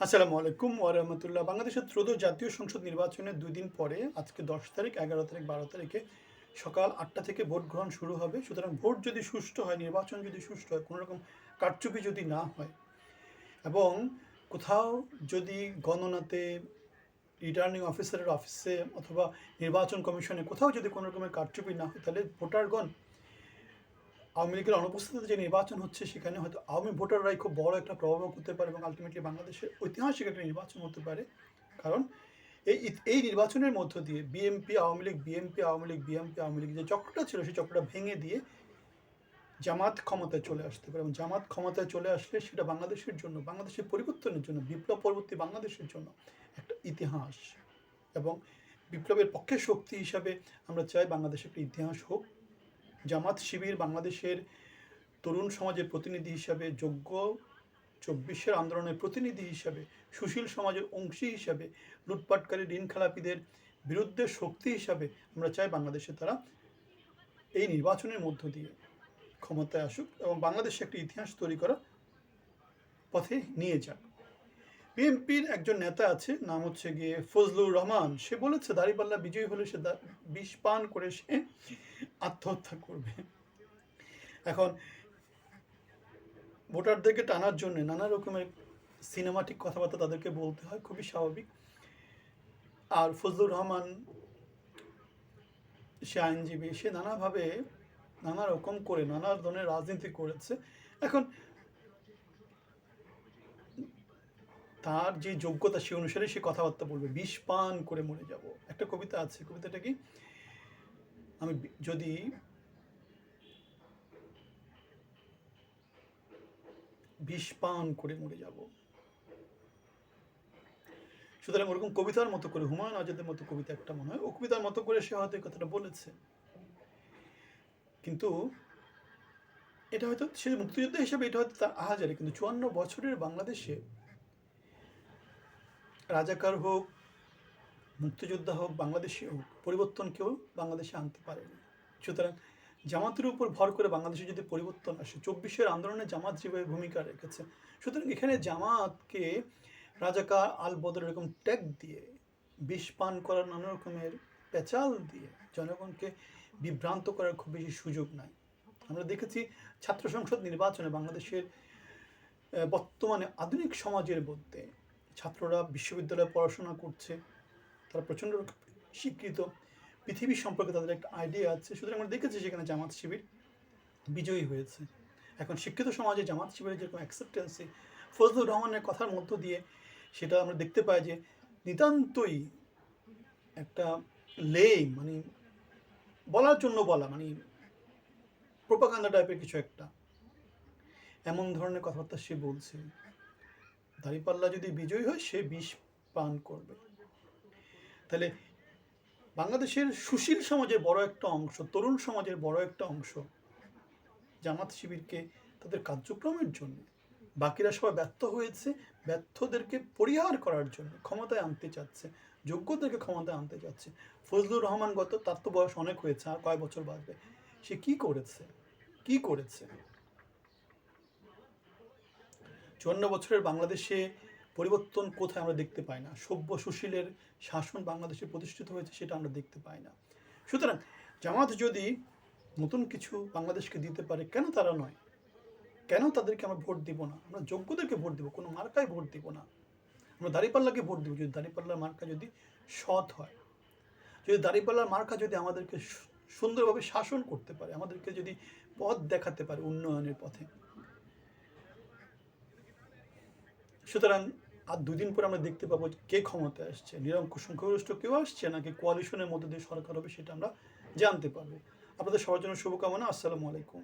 আসসালামু আলাইকুম ওয়া রাহমাতুল্লাহ। বাংলাদেশের ত্রয়োদশ জাতীয় সংসদ নির্বাচনের ২ দিন পরে আজকে ১০ তারিখ, ১১ তারিখ, ১২ তারিখে সকাল ৮টা থেকে ভোট গ্রহণ শুরু হবে। সুতরাং ভোট যদি সুষ্ঠু হয়, নির্বাচন যদি সুষ্ঠু হয়, কোনো রকম কারচুপি যদি না হয় এবং কোথাও যদি গণনাতে রিটার্নিং অফিসারের অফিসে অথবা নির্বাচন কমিশনে কোথাও যদি কোনো রকমের কারচুপি না হয়, তাহলে ভোটারগণ আওয়ামী লীগের অনুপস্থিতিতে যে নির্বাচন হচ্ছে সেখানে হয়তো আওয়ামী ভোটাররাই খুব বড় একটা প্রভাব করতে পারে এবং আলটিমেটলি বাংলাদেশের ঐতিহাসিক একটা নির্বাচন হতে পারে। কারণ এই নির্বাচনের মধ্য দিয়ে BNP Awami League, BNP Awami League, BNP Awami League যে চক্রটা ছিল সেই চক্রটা ভেঙে দিয়ে জামাত ক্ষমতায় চলে আসতে পারে এবং জামাত ক্ষমতায় চলে আসলে সেটা বাংলাদেশের জন্য, বাংলাদেশের পরিবর্তনের জন্য, বিপ্লব পরবর্তী বাংলাদেশের জন্য একটা ইতিহাস এবং বিপ্লবের পক্ষে শক্তি হিসাবে আমরা চাই বাংলাদেশে একটা ইতিহাস হোক। জামাত শিবির বাংলাদেশের তরুণ সমাজের প্রতিনিধি হিসাবে, যোগ্য ২৪-এর আন্দোলনের প্রতিনিধি হিসাবে, সুশীল সমাজের অংশী হিসাবে, লুটপাটকারী ঋণ খেলাপিদের বিরুদ্ধে শক্তি হিসাবে আমরা চাই বাংলাদেশে তারা এই নির্বাচনের মধ্য দিয়ে ক্ষমতায় আসুক এবং বাংলাদেশে একটি ইতিহাস তৈরি করার পথে নিয়ে যাক। বিএনপির একজন নেতা আছে, নাম হচ্ছে গিয়ে ফজলুর রহমান। সে বলেছে দাঁড়িপাল্লা বিজয়ী হলে সে বিষ পান করে সে আত্মহত্যা করবে। এখন ভোটারদেরকে টানার জন্য নানা রকমের সিনেমাটিক কথাবার্তা তাদেরকে বলতে হয়, খুবই স্বাভাবিক। আর ফজলুর রহমান সে আইনজীবী, সে নানাভাবে নানা রকম করে নানা ধরনের রাজনীতি করেছে। এখন তার যে যোগ্যতা সে অনুসারে সে কথাবার্তা বলবে। বিষ পান করে মরে যাব, একটা কবিতা আছে। কবিতাটা কি? আমি যদি বিষ পান করে মরে যাব। সুতরাং ওরকম কবিতার মতো করে, হুমায়ুন আজাদের মতো কবিতা একটা মনে হয়, ও কবিতার মতো করে সে হয়তো এই কথাটা বলেছে। কিন্তু এটা হয়তো সে মুক্তিযোদ্ধা হিসেবে এটা হয়তো তার আহাজারি, কিন্তু ৫৪ বছরের বাংলাদেশে রাজাকার হোক, মুক্তিযোদ্ধা হোক, বাংলাদেশি হোক, পরিবর্তন কেউ বাংলাদেশে আনতে পারেনি। সুতরাং জামাতের উপর ভর করে বাংলাদেশে যদি পরিবর্তন আসে, ২৪-এর আন্দোলনে জামাত যেভাবে ভূমিকা রেখেছে, সুতরাং এখানে জামাতকে রাজাকার আল বদর এরকম ট্যাগ দিয়ে, বিষ পান করার নানা রকমের পেঁচাল দিয়ে জনগণকে বিভ্রান্ত করার খুব বেশি সুযোগ নাই। আমরা দেখেছি ছাত্র সংসদ নির্বাচনে বাংলাদেশের বর্তমানে আধুনিক সমাজের মধ্যে ছাত্ররা বিশ্ববিদ্যালয়ে পড়াশোনা করছে, তারা প্রচণ্ড স্বীকৃত, পৃথিবী সম্পর্কে তাদের একটা আইডিয়া আছে। সুতরাং আমরা দেখেছি সেখানে জামাত শিবির বিজয়ী হয়েছে। এখন শিক্ষিত সমাজে জামাত শিবিরের যেরকম অ্যাকসেপ্টেন্সি ফজলুর রহমানের কথার মধ্য দিয়ে সেটা আমরা দেখতে পাই যে নিতান্তই একটা মানে বলার জন্য বলা, মানে প্রোপাগান্ডা টাইপের কিছু একটা, এমন ধরনের কথাবার্তা সে বলছে। দাঁড়িপাল্লা যদি বিজয়ী হয় সে বিষ পান করবে। তাহলে বাংলাদেশের সুশীল সমাজের বড় একটা অংশ, তরুণ সমাজের বড় একটা অংশ জামাত শিবিরকে তাদের কার্যক্রমের জন্য, বাকিরা সবাই ব্যর্থ হয়েছে, ব্যর্থদেরকে পরিহার করার জন্য ক্ষমতায় আনতে চাচ্ছে, যোগ্যদেরকে ক্ষমতায় আনতে চাচ্ছে। ফজলুর রহমান তার তো বয়স অনেক হয়েছে, আর কয় বছর বাঁচবে? সে কি করেছে? ৫৪ বছরের বাংলাদেশে পরিবর্তন কোথায় আমরা দেখতে পাই না। সভ্য সুশীলের শাসন বাংলাদেশে প্রতিষ্ঠিত হয়েছে, সেটা আমরা দেখতে পাই না। সুতরাং জামাত যদি নতুন কিছু বাংলাদেশকে দিতে পারে, কেন তারা নয়? কেন তাদেরকে আমরা ভোট দিব না? আমরা যোগ্যদেরকে ভোট দিব, কোনো মার্কায় ভোট দিব না। আমরা দাঁড়িপাল্লাকে ভোট দিব যদি দাঁড়িপাল্লার মার্কা যদি সৎ হয়, যদি দাঁড়িপাল্লার মার্কা যদি আমাদেরকে সুন্দরভাবে শাসন করতে পারে, আমাদেরকে যদি পথ দেখাতে পারে উন্নয়নের পথে। সুতরাং আর ২ দিন পরে আমরা দেখতে পাবো কে ক্ষমতায় আসছে, নিরঙ্কুশ সংখ্যাগরিষ্ঠ কেউ আসছে নাকি কোয়ালিশনের মধ্যে দিয়ে সরকার হবে, সেটা আমরা জানতে পারবো। আপনাদের সবার জন্য শুভকামনা। আসসালামু আলাইকুম।